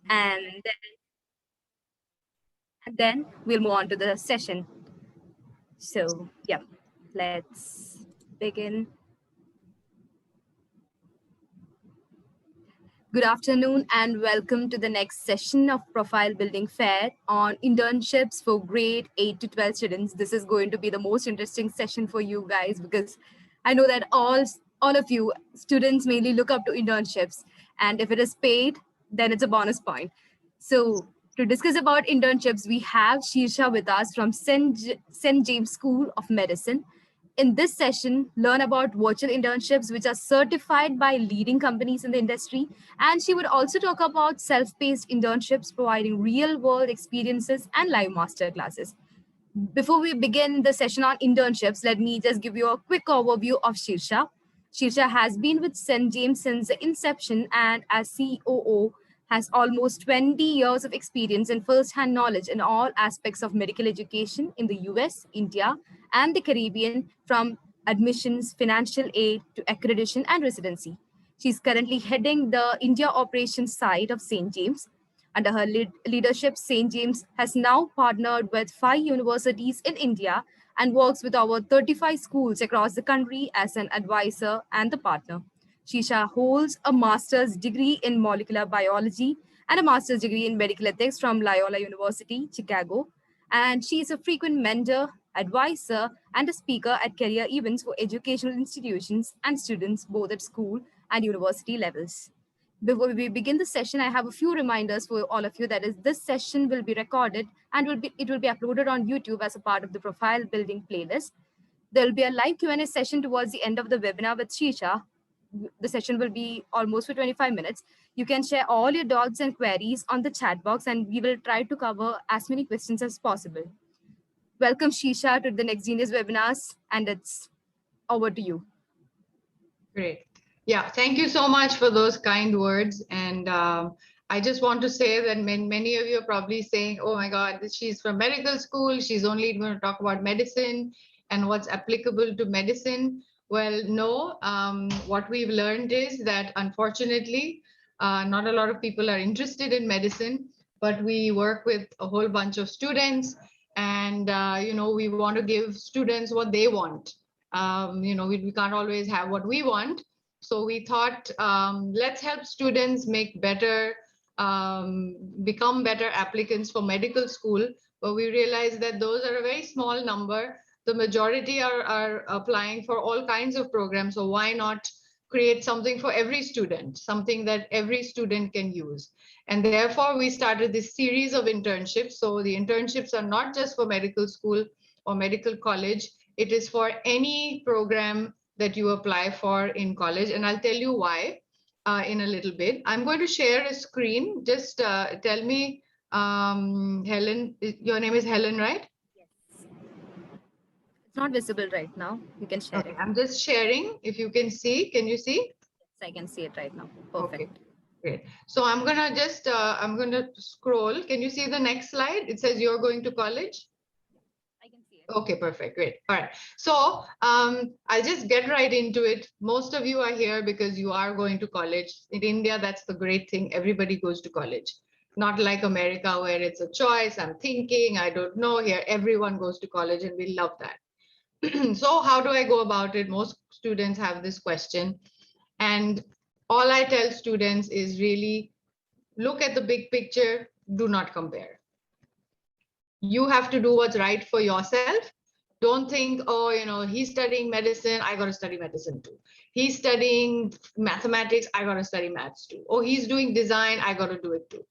and then we'll move on to the session. So, yeah, let's begin. Good afternoon and welcome to the next session of Profile Building Fair on internships for grade 8 to 12 students. This is going to be the most interesting session for you guys because I know that all of you students mainly look up to internships, and if it is paid, then it's a bonus point. So to discuss about internships, we have Shirsha with us from St. James School of Medicine. In this session, learn about virtual internships which are certified by leading companies in the industry. And she would also talk about self-paced internships providing real-world experiences and live masterclasses. Before we begin the session on internships, let me just give you a quick overview of Shirsha. Shirsha has been with St. James since the inception and as COO has almost 20 years of experience and first-hand knowledge in all aspects of medical education in the US, India, and the Caribbean, from admissions, financial aid to accreditation and residency. She's currently heading the India operations side of St. James. Under her leadership, St. James has now partnered with 5 universities in India and works with over 35 schools across the country as an advisor and the partner. Shisha holds a master's degree in molecular biology and a master's degree in medical ethics from Loyola University, Chicago. And she is a frequent mentor, advisor, and a speaker at career events for educational institutions and students both at school and university levels. Before we begin the session, I have a few reminders for all of you. That is, this session will be recorded and it will be uploaded on YouTube as a part of the profile building playlist. There will be a live Q&A session towards the end of the webinar with Shisha. The session will be almost for 25 minutes. You can share all your doubts and queries on the chat box, and we will try to cover as many questions as possible. Welcome, Shisha, to the Next Genius webinars, and it's over to you. Great. Yeah, thank you so much for those kind words. And I just want to say that many of you are probably saying, oh my God, she's from medical school. She's only going to talk about medicine and what's applicable to medicine. Well, no, what we've learned is that unfortunately, not a lot of people are interested in medicine, but we work with a whole bunch of students, and we want to give students what they want. We can't always have what we want. So we thought, let's help students make better, become better applicants for medical school. But we realized that those are a very small number. The majority are applying for all kinds of programs. So why not create something for every student, something that every student can use? And therefore, we started this series of internships. So the internships are not just for medical school or medical college. It is for any program that you apply for in college. And I'll tell you why in a little bit. I'm going to share a screen. Just tell me, Helen, your name is Helen, right? Yes. It's not visible right now. You can share Okay, it. I'm just sharing. If you can see, can you see? Yes, I can see it right now. Perfect. Okay, great. So I'm going to scroll. Can you see the next slide? It says you're going to college. I can see it. Okay, perfect. Great. All right. So I'll just get right into it. Most of you are here because you are going to college. In India, that's the great thing. Everybody goes to college. Not like America, where it's a choice. I'm thinking, I don't know. Here, everyone goes to college, and we love that. So how do I go about it? Most students have this question. And all I tell students is really look at the big picture. Do not compare. You have to do what's right for yourself. Don't think, oh, he's studying medicine, I got to study medicine too. He's studying mathematics, I got to study maths too. Oh, he's doing design, I got to do it too.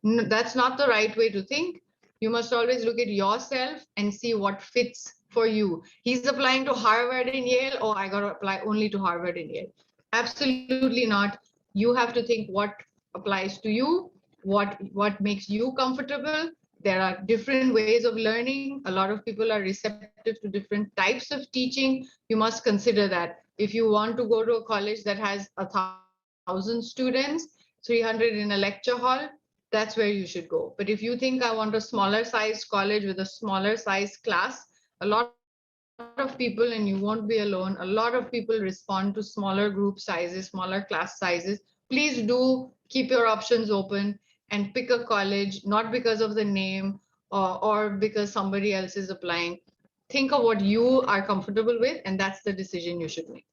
No, that's not the right way to think. You must always look at yourself and see what fits for you. He's applying to Harvard and Yale, oh, I got to apply only to Harvard and Yale. Absolutely not. You have to think what applies to you, what makes you comfortable. There are different ways of learning. A lot of people are receptive to different types of teaching. You must consider that. If you want to go to a college that has 1,000 students, 300 in a lecture hall, that's where you should go. But if you think I want a smaller sized college with a smaller sized class, a lot of people, and you won't be alone, a lot of people respond to smaller group sizes, smaller class sizes. Please do keep your options open. and pick a college, not because of the name or because somebody else is applying. Think of what you are comfortable with, and that's the decision you should make.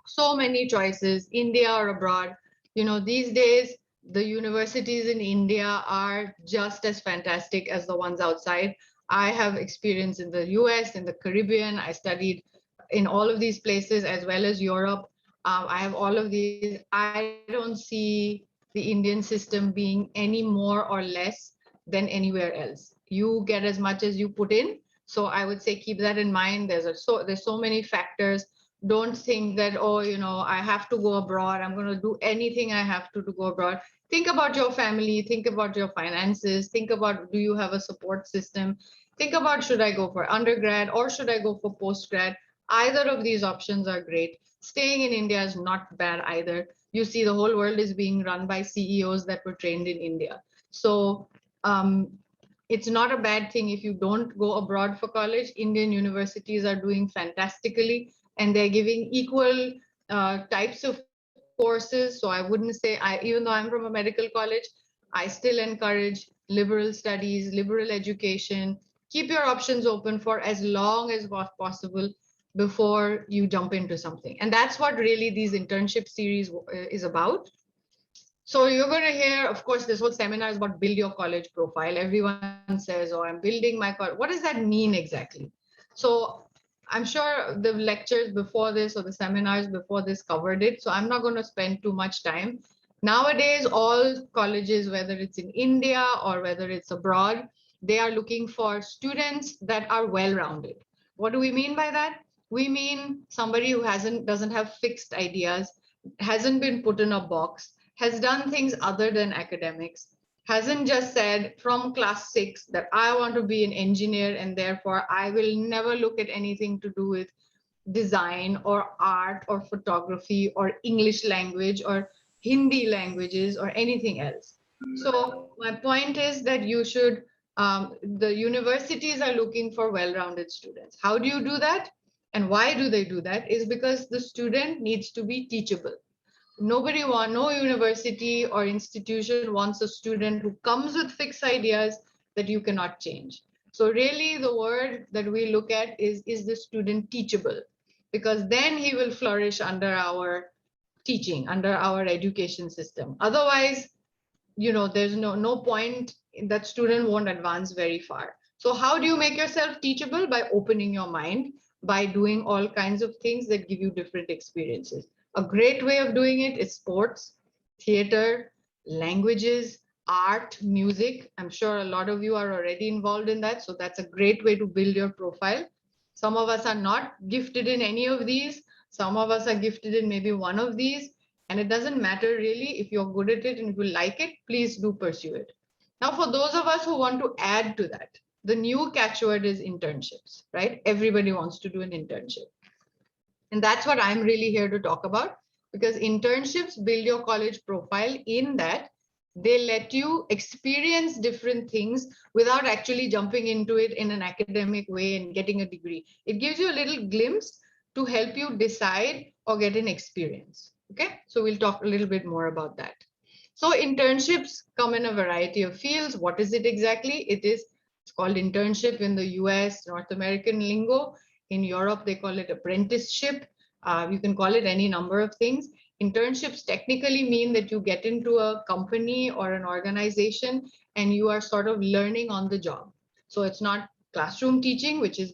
So many choices, India or abroad. These days, the universities in India are just as fantastic as the ones outside. I have experience in the US, in the Caribbean. I studied in all of these places as well as Europe. I have all of these. I don't see the Indian system being any more or less than anywhere else. You get as much as you put in. So I would say keep that in mind. There's so many factors. Don't think that, oh, I have to go abroad, I'm going to do anything I have to go abroad. Think about your family, think about your finances, think about, do you have a support system? Think about, should I go for undergrad or should I go for postgrad? Either of these options are great. Staying in India is not bad either. You see, the whole world is being run by CEOs that were trained in India. So it's not a bad thing if you don't go abroad for college. Indian universities are doing fantastically, and they're giving equal types of courses. So I wouldn't say, even though I'm from a medical college, I still encourage liberal studies, liberal education. Keep your options open for as long as possible before you jump into something. And that's what really these internship series is about. So you're going to hear, of course, this whole seminar is about build your college profile. Everyone says, oh, I'm building my college. What does that mean exactly? So I'm sure the lectures before this or the seminars before this covered it. So I'm not going to spend too much time. Nowadays, all colleges, whether it's in India or whether it's abroad, they are looking for students that are well-rounded. What do we mean by that? We mean somebody who doesn't have fixed ideas, hasn't been put in a box, has done things other than academics, hasn't just said from class 6 that I want to be an engineer and therefore I will never look at anything to do with design or art or photography or English language or Hindi languages or anything else. So my point is that the universities are looking for well-rounded students. How do you do that? And why do they do that? Is because the student needs to be teachable. No university or institution wants a student who comes with fixed ideas that you cannot change. So really the word that we look at is the student teachable? Because then he will flourish under our teaching, under our education system. Otherwise, there's no point. That student won't advance very far. So how do you make yourself teachable? By opening your mind, by doing all kinds of things that give you different experiences. A great way of doing it is sports, theater, languages, art, music. I'm sure a lot of you are already involved in that, so that's a great way to build your profile. Some of us are not gifted in any of these. Some of us are gifted in maybe one of these. And it doesn't matter really. If you're good at it and if you like it, please do pursue it. Now, for those of us who want to add to that, the new catchword is internships, right? Everybody wants to do an internship. And that's what I'm really here to talk about, because internships build your college profile in that they let you experience different things without actually jumping into it in an academic way and getting a degree. It gives you a little glimpse to help you decide or get an experience. Okay, so we'll talk a little bit more about that. So internships come in a variety of fields. What is it exactly? It's called internship in the US, North American lingo. In Europe, they call it apprenticeship. You can call it any number of things. Internships technically mean that you get into a company or an organization and you are sort of learning on the job. So it's not classroom teaching, which is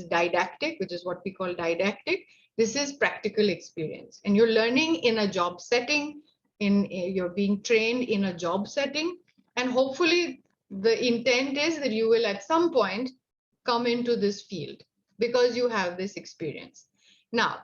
didactic, which is what we call didactic. This is practical experience, and you're learning in a job setting. You're being trained in a job setting, and hopefully the intent is that you will at some point come into this field because you have this experience. Now,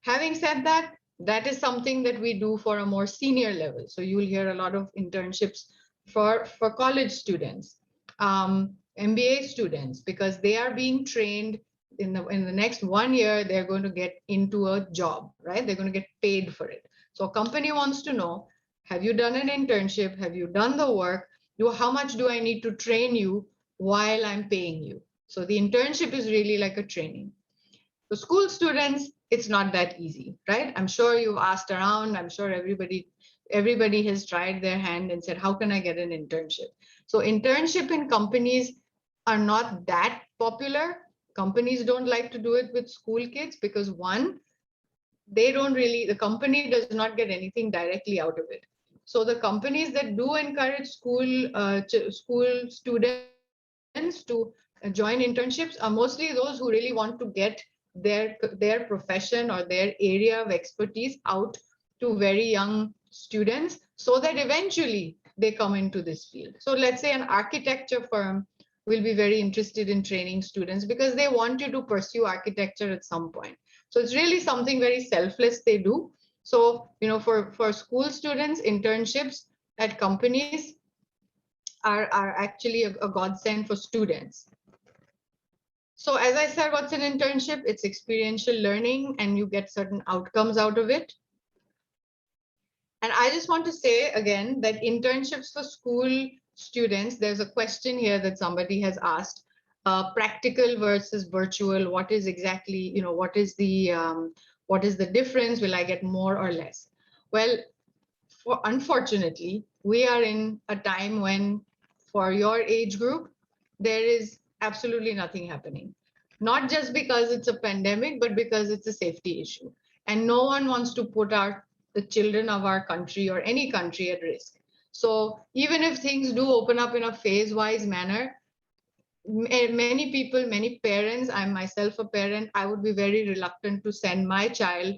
having said that, that is something that we do for a more senior level. So you will hear a lot of internships for college students, MBA students, because they are being trained in the next 1 year. They're going to get into a job, right? They're going to get paid for it. So a company wants to know, have you done an internship? Have you done the work? How much do I need to train you while I'm paying you? So the internship is really like a training. So school students, it's not that easy, right? I'm sure you've asked around. I'm sure everybody everybody has tried their hand and said, how can I get an internship? So internship in companies are not that popular. Companies don't like to do it with school kids because one, they don't really, the company does not get anything directly out of it. So the companies that do encourage school students to join internships are mostly those who really want to get their profession or their area of expertise out to very young students so that eventually they come into this field. So let's say an architecture firm will be very interested in training students because they want you to pursue architecture at some point. So it's really something very selfless they do. So, for school students, internships at companies are actually a godsend for students. So as I said, what's an internship? It's experiential learning and you get certain outcomes out of it. And I just want to say again that internships for school students, there's a question here that somebody has asked, practical versus virtual. What is exactly, what is the difference? Will I get more or less? Well, unfortunately, we are in a time when for your age group, there is absolutely nothing happening. Not just because it's a pandemic, but because it's a safety issue. And no one wants to put the children of our country or any country at risk. So even if things do open up in a phase-wise manner, many people, many parents, I'm myself a parent, I would be very reluctant to send my child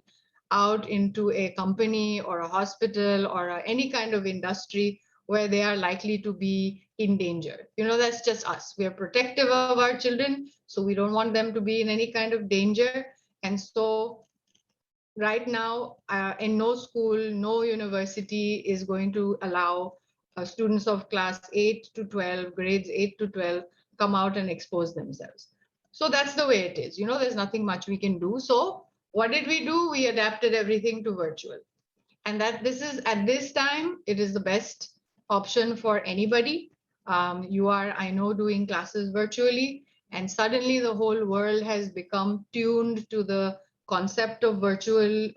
out into a company or a hospital or any kind of industry where they are likely to be in danger. That's just us. We are protective of our children, so we don't want them to be in any kind of danger. And so right now, in no school, no university is going to allow students of class 8 to 12, grades 8 to 12, come out and expose themselves. So that's the way it is. There's nothing much we can do. So what did we do? We adapted everything to virtual. And that this is, at this time, it is the best option for anybody. You are, I know, doing classes virtually, and suddenly the whole world has become tuned to the concept of virtual,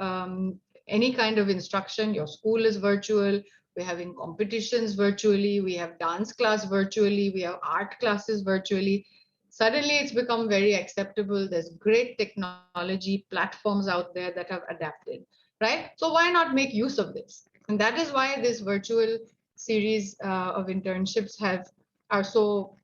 any kind of instruction. Your school is virtual. We're having competitions virtually. We have dance class virtually. We have art classes virtually. Suddenly it's become very acceptable. There's great technology platforms out there that have adapted, right? So why not make use of this? And that is why this virtual series of internships are so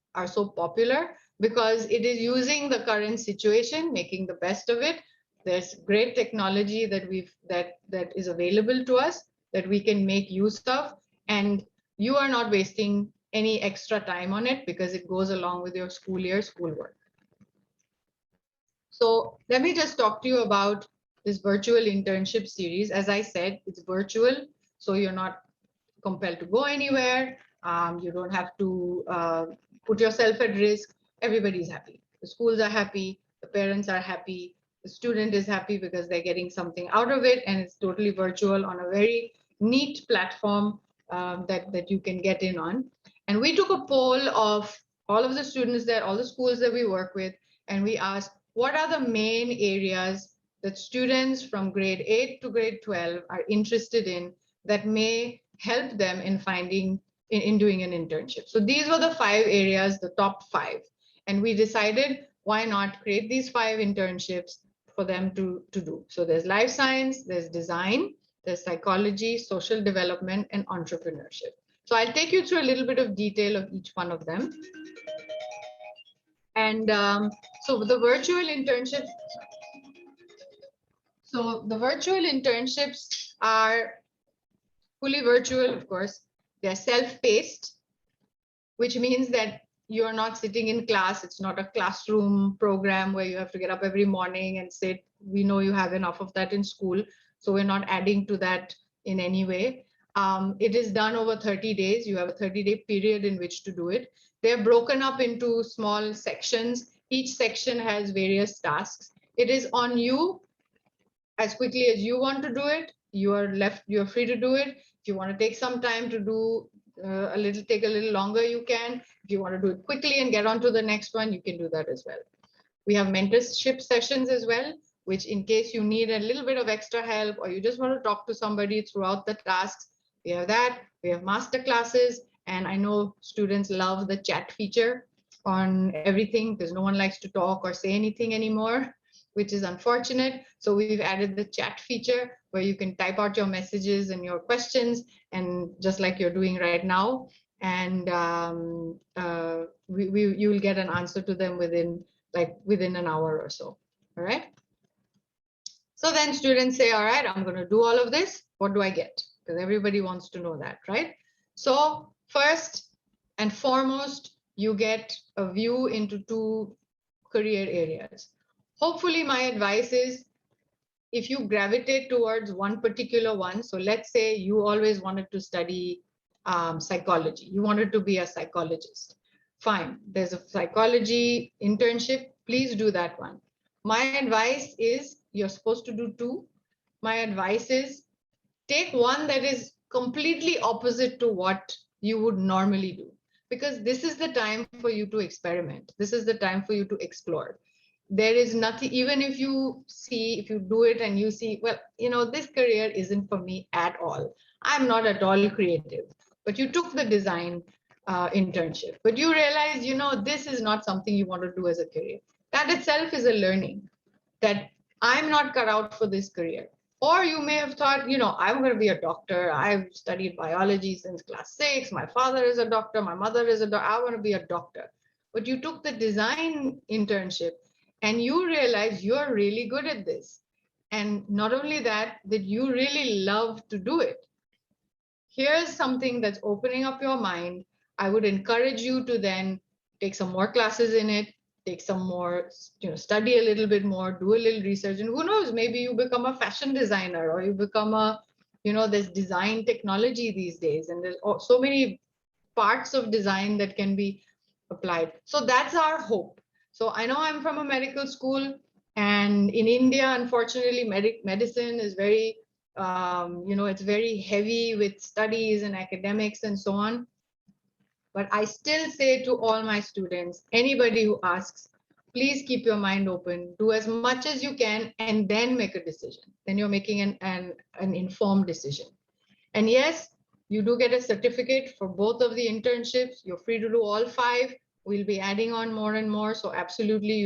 popular, because it is using the current situation, making the best of it. There's great technology that is available to us that we can make use of, and you are not wasting any extra time on it because it goes along with your schoolwork. So let me just talk to you about this virtual internship series. As I said, it's virtual, so you're not compelled to go anywhere. You don't have to put yourself at risk. Everybody's happy. The schools are happy. The parents are happy. The student is happy because they're getting something out of it, and it's totally virtual on a very neat platform that you can get in on. And we took a poll of all of the students there, all the schools that we work with, and we asked, what are the main areas that students from grade 8 to grade 12 are interested in that may help them in doing an internship? So these were the 5 areas, the top 5. And we decided, why not create these 5 internships for them to do? So there's life science, there's design, there's psychology, social development, and entrepreneurship. So I'll take you through a little bit of detail of each one of them. And so the virtual internships, are fully virtual, of course. They're self-paced, which means that you're not sitting in class. It's not a classroom program where you have to get up every morning and sit. We know you have enough of that in school, so we're not adding to that in any way. It is done over 30 days. You have a 30-day period in which to do it. They're broken up into small sections. Each section has various tasks. It is on you as quickly as you want to do it. You're free to do it. If you want to take some time to do take a little longer, you can. If you want to do it quickly and get on to the next one, you can do that as well. We have mentorship sessions as well, which in case you need a little bit of extra help or you just want to talk to somebody throughout the tasks, We have that. We have masterclasses. And I know students love the chat feature on everything because no one likes to talk or say anything anymore, which is unfortunate. So we've added the chat feature where you can type out your messages and your questions, and just like you're doing right now. And you will get an answer to them within an hour or so. All right. So then students say, all right, I'm going to do all of this. What do I get? Because everybody wants to know that, right? So first and foremost, you get a view into two career areas. Hopefully, my advice is if you gravitate towards one particular one, so let's say you always wanted to study psychology, you wanted to be a psychologist. Fine, there's a psychology internship, please do that one. My advice is you're supposed to do two. My advice is take one that is completely opposite to what you would normally do, because this is the time for you to experiment. This is the time for you to explore. There is nothing, even if you do it and you see, well, this career isn't for me at all, I'm not at all creative, but you took the design internship, but you realize, this is not something you want to do as a career. That itself is a learning that I'm not cut out for this career. Or you may have thought, I'm going to be a doctor. I've studied biology since class 6. My father is a doctor. My mother is a doctor. I want to be a doctor. But you took the design internship and you realize you're really good at this. And not only that, that you really love to do it. Here's something that's opening up your mind. I would encourage you to then take some more classes in it, take some more, study a little bit more, do a little research, and who knows, maybe you become a fashion designer, or you become there's design technology these days, and there's so many parts of design that can be applied. So that's our hope. So I know I'm from a medical school, and in India, unfortunately, medicine is very, it's very heavy with studies and academics and so on. But I still say to all my students, anybody who asks, please keep your mind open, do as much as you can, and then make a decision. Then you're making an informed decision. And yes, you do get a certificate for both of the internships. You're free to do all 5. We'll be adding on more and more. So absolutely,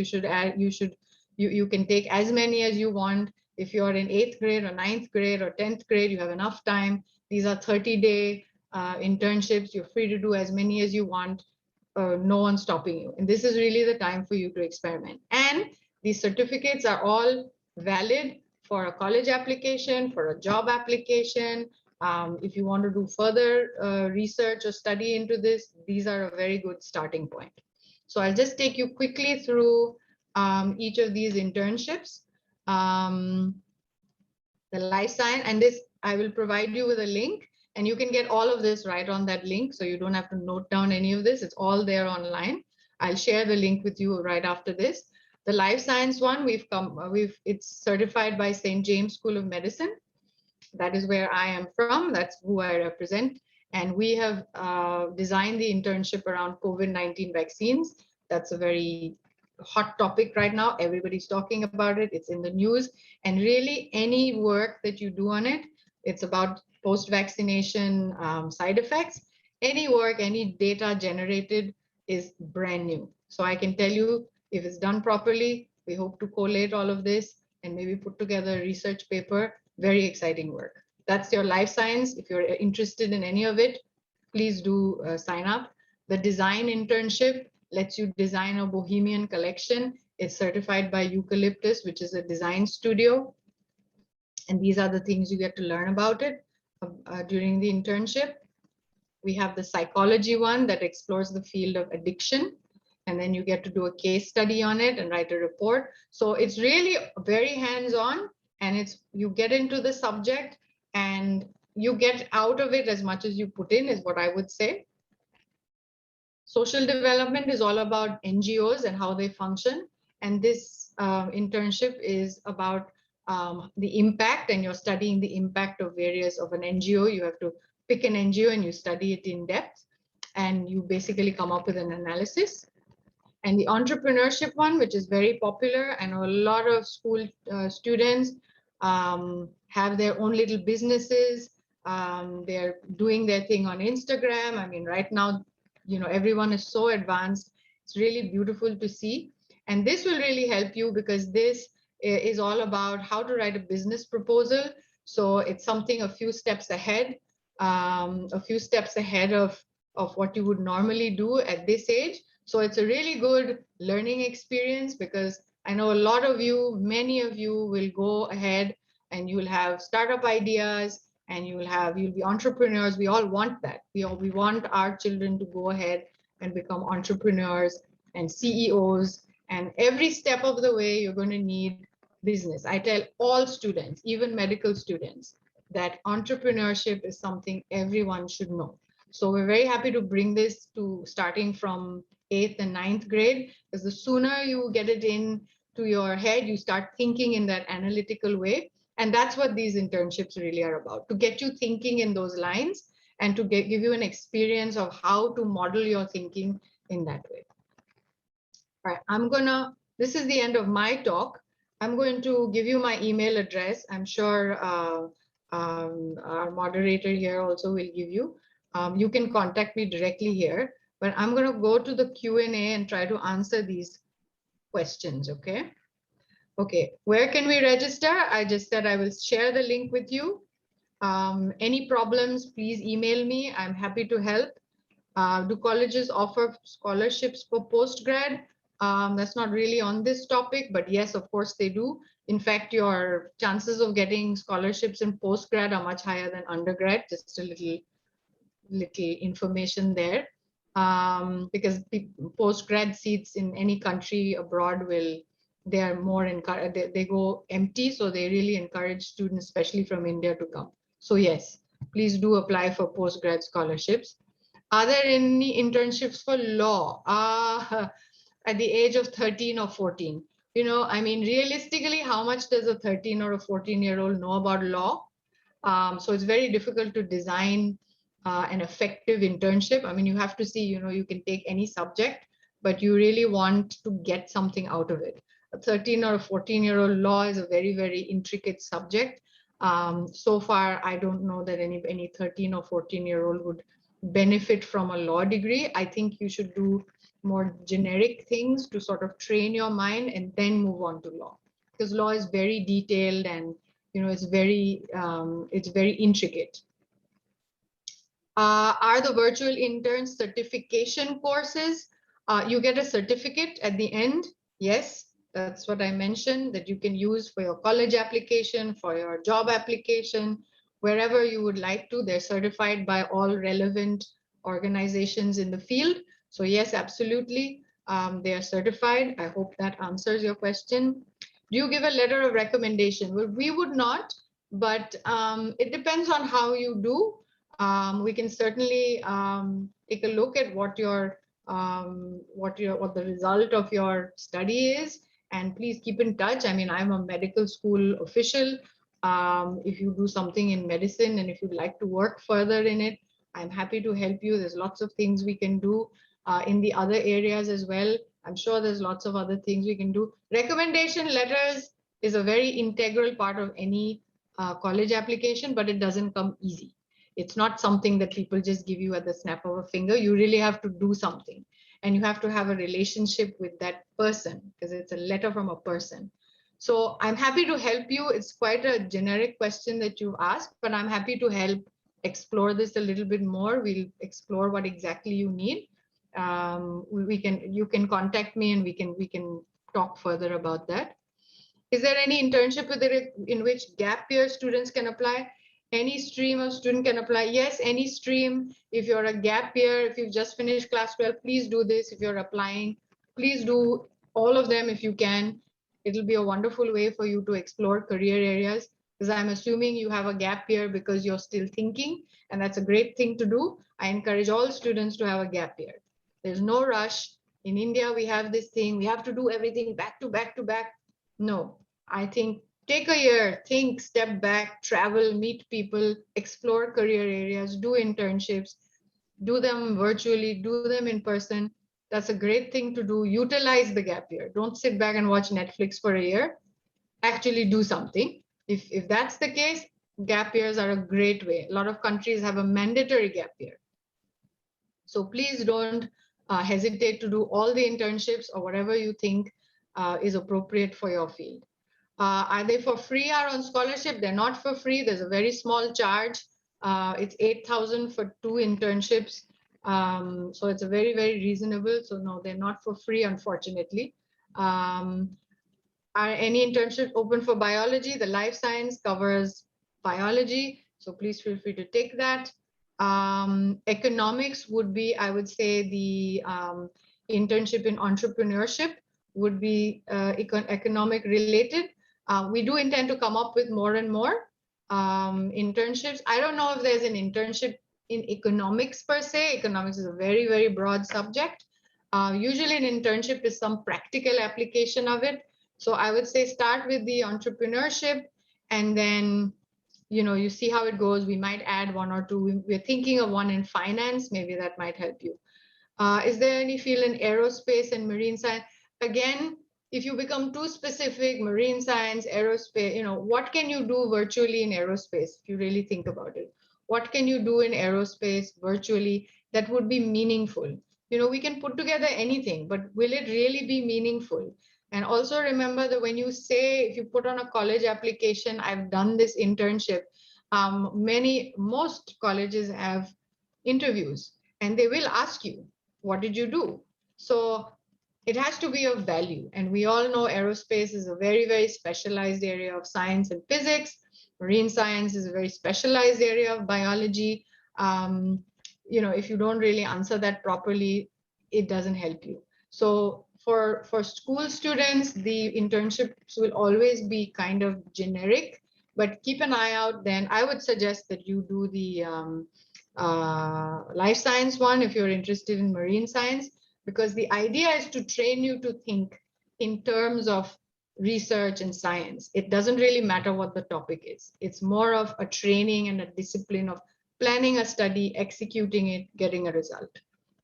you can take as many as you want. If you're in 8th grade or 9th grade or 10th grade, you have enough time. These are 30-day internships. You're free to do as many as you want. No one's stopping you. And this is really the time for you to experiment. And these certificates are all valid for a college application, for a job application. If you want to do further research or study into this, these are a very good starting point. So I'll just take you quickly through each of these internships. The life science, and this, I will provide you with a link, and you can get all of this right on that link. So you don't have to note down any of this. It's all there online. I'll share the link with you right after this. The life science one, it's certified by St. James School of Medicine. That is where I am from. That's who I represent. And we have designed the internship around COVID-19 vaccines. That's a very hot topic right now. Everybody's talking about it. It's in the news. And really, any work that you do on it, it's about post-vaccination side effects. Any work, any data generated is brand new. So I can tell you, if it's done properly, we hope to collate all of this and maybe put together a research paper. Very exciting work. That's your life science. If you're interested in any of it, please do sign up. The design internship lets you design a bohemian collection. It's certified by Eucalyptus, which is a design studio. And these are the things you get to learn about it during the internship. We have the psychology one that explores the field of addiction. And then you get to do a case study on it and write a report. So it's really very hands-on, and you get into the subject and you get out of it as much as you put in, is what I would say. Social development is all about NGOs and how they function. And this internship is about the impact, and you're studying the impact of an NGO. You have to pick an NGO and you study it in depth, and you basically come up with an analysis. And the entrepreneurship one, which is very popular, and a lot of school students have their own little businesses. They're doing their thing on Instagram. I mean, right now, everyone is so advanced. It's really beautiful to see. And this will really help you because this is all about how to write a business proposal. So it's something a few steps ahead of what you would normally do at this age. So it's a really good learning experience because I know a lot of you, many of you will go ahead and you'll have startup ideas and you'll be entrepreneurs. We all want that. We want our children to go ahead and become entrepreneurs and CEOs. And every step of the way, you're going to need business. I tell all students, even medical students, that entrepreneurship is something everyone should know. So we're very happy to bring this to starting from 8th and 9th grade, because the sooner you get it in to your head, you start thinking in that analytical way. And that's what these internships really are about, to get you thinking in those lines and to give you an experience of how to model your thinking in that way. All right, this is the end of my talk. I'm going to give you my email address. I'm sure our moderator here also will give you. You can contact me directly here, but I'm going to go to the Q&A and try to answer these questions, okay? Okay, where can we register? I just said I will share the link with you. Any problems, please email me. I'm happy to help. Do colleges offer scholarships for postgrad? That's not really on this topic, but yes, of course they do. In fact, your chances of getting scholarships in postgrad are much higher than undergrad. Just a little information there. Because postgrad seats in any country abroad they are more they go empty, so they really encourage students, especially from India, to come. So yes, please do apply for postgrad scholarships. Are there any internships for law at the age of 13 or 14? I mean, realistically, how much does a 13 or a 14-year-old know about law? So it's very difficult to design an effective internship. I mean, you have to see, you can take any subject, but you really want to get something out of it. A 13 or a 14-year-old law is a very, very intricate subject. So far, I don't know that any 13 or 14-year-old would benefit from a law degree. I think you should do more generic things to sort of train your mind and then move on to law, because law is very detailed and it's very intricate. Are the virtual interns certification courses? You get a certificate at the end. Yes, that's what I mentioned, that you can use for your college application, for your job application, wherever you would like to. They're certified by all relevant organizations in the field. So yes, absolutely, they are certified. I hope that answers your question. Do you give a letter of recommendation? Well, we would not, but it depends on how you do. We can certainly take a look at what the result of your study is, and please keep in touch. I mean, I'm a medical school official. If you do something in medicine and if you'd like to work further in it, I'm happy to help you. There's lots of things we can do in the other areas as well. I'm sure there's lots of other things we can do. Recommendation letters is a very integral part of any college application, but it doesn't come easy. It's not something that people just give you at the snap of a finger. You really have to do something, and you have to have a relationship with that person, because it's a letter from a person. So I'm happy to help you. It's quite a generic question that you asked, but I'm happy to help explore this a little bit more. We'll explore what exactly you need. You can contact me and we can talk further about that. Is there any internship in which gap year students can apply? Any stream of student can apply. Yes, any stream. If you're a gap year, if you've just finished class 12, please do this. If you're applying, please do all of them if you can. It'll be a wonderful way for you to explore career areas, because I'm assuming you have a gap year because you're still thinking, and that's a great thing to do. I encourage all students to have a gap year. There's no rush. In India, we have this thing, we have to do everything back to back to back. No, I think take a year, think, step back, travel, meet people, explore career areas, do internships, do them virtually, do them in person. That's a great thing to do. Utilize the gap year. Don't sit back and watch Netflix for a year. Actually do something. If that's the case, gap years are a great way. A lot of countries have a mandatory gap year. So please don't hesitate to do all the internships or whatever you think is appropriate for your field. Are they for free or on scholarship? They're not for free. There's a very small charge. It's 8,000 for 2 internships. So it's a very, very reasonable. So no, they're not for free, unfortunately. Are any internships open for biology? The life science covers biology. So please feel free to take that. Economics would be, I would say, the internship in entrepreneurship would be economic related. We do intend to come up with more and more internships. I don't know if there's an internship in economics per se. Economics is a very, very broad subject. Usually an internship is some practical application of it. So I would say start with the entrepreneurship, and then you see how it goes. We might add 1 or 2. We're thinking of one in finance. Maybe that might help you. Is there any field in aerospace and marine science? Again, if you become too specific, marine science, aerospace, what can you do virtually in aerospace? If you really think about it, what can you do in aerospace virtually that would be meaningful? We can put together anything, but will it really be meaningful? And also remember that when you say, if you put on a college application, I've done this internship, most colleges have interviews and they will ask you, what did you do? So it has to be of value. And we all know aerospace is a very, very specialized area of science and physics. Marine science is a very specialized area of biology. If you don't really answer that properly, it doesn't help you. So for school students, the internships will always be kind of generic, but keep an eye out. Then I would suggest that you do the life science one if you're interested in marine science, because the idea is to train you to think in terms of research and science. It doesn't really matter what the topic is. It's more of a training and a discipline of planning a study, executing it, getting a result.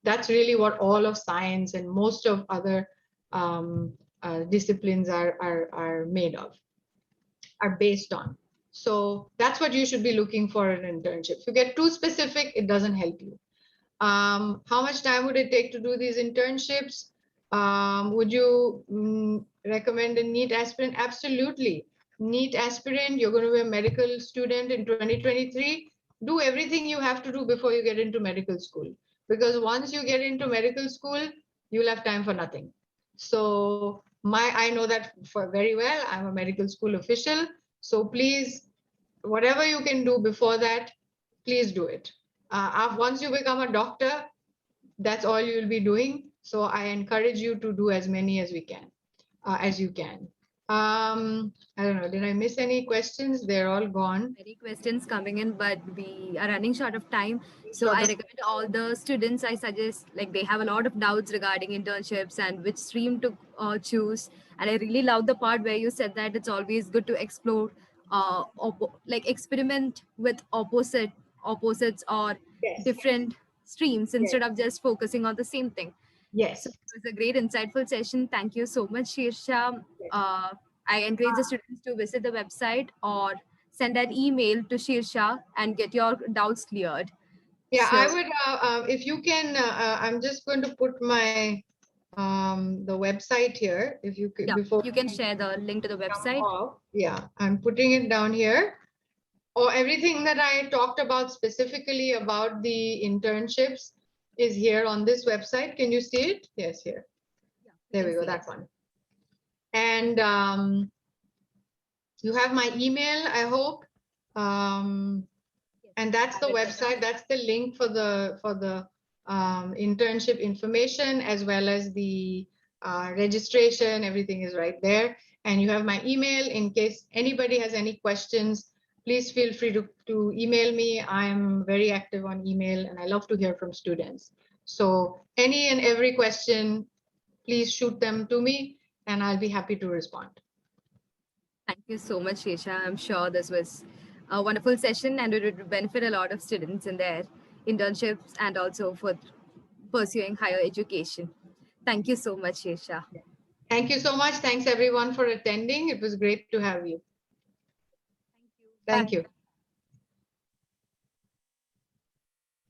That's really what all of science and most of other disciplines are made of, are based on. So that's what you should be looking for in an internship. If you get too specific, it doesn't help you. How much time would it take to do these internships? Would you recommend a NEET aspirant? Absolutely. NEET aspirant, you're going to be a medical student in 2023. Do everything you have to do before you get into medical school. Because once you get into medical school, you'll have time for nothing. So I know that for very well. I'm a medical school official. So please, whatever you can do before that, please do it. Once you become a doctor, that's all you'll be doing. So I encourage you to do as many as you can. I don't know, did I miss any questions? They're all gone. Many questions coming in, but we are running short of time. So Short I of- recommend all the students, I suggest, like they have a lot of doubts regarding internships and which stream to choose. And I really love the part where you said that it's always good to explore, like experiment with opposites or Yes, different streams yes, instead of just focusing on the same thing. So yes, it was a great, insightful session. Thank you so much, Shirsha. yes. Uh, I encourage the students to visit the website or send an email to Shirsha and get your doubts cleared. Yeah, I So, would, if you can, I'm just going to put the website here. If you could, yeah, before you can we share the link to the jump website. off. Yeah, I'm putting it down here. Or everything that I talked about specifically about the internships is here on this website. Can you see it? Yes, here. Yeah, we There can we go, see it. that one. And you have my email, I hope. Yes, And I that's have the it right now. website. That's the link for the internship information, as well as the registration. Everything is right there. And you have my email in case anybody has any questions. Please feel free to email me. I'm very active on email and I love to hear from students. So any and every question, please shoot them to me and I'll be happy to respond. Thank you so much, Shirsha. I'm sure this was a wonderful session and it would benefit a lot of students in their internships and also for pursuing higher education. Thank you so much, Shirsha. Thank you so much. Thanks everyone for attending. It was great to have you. Thank you. Thank Bye. you.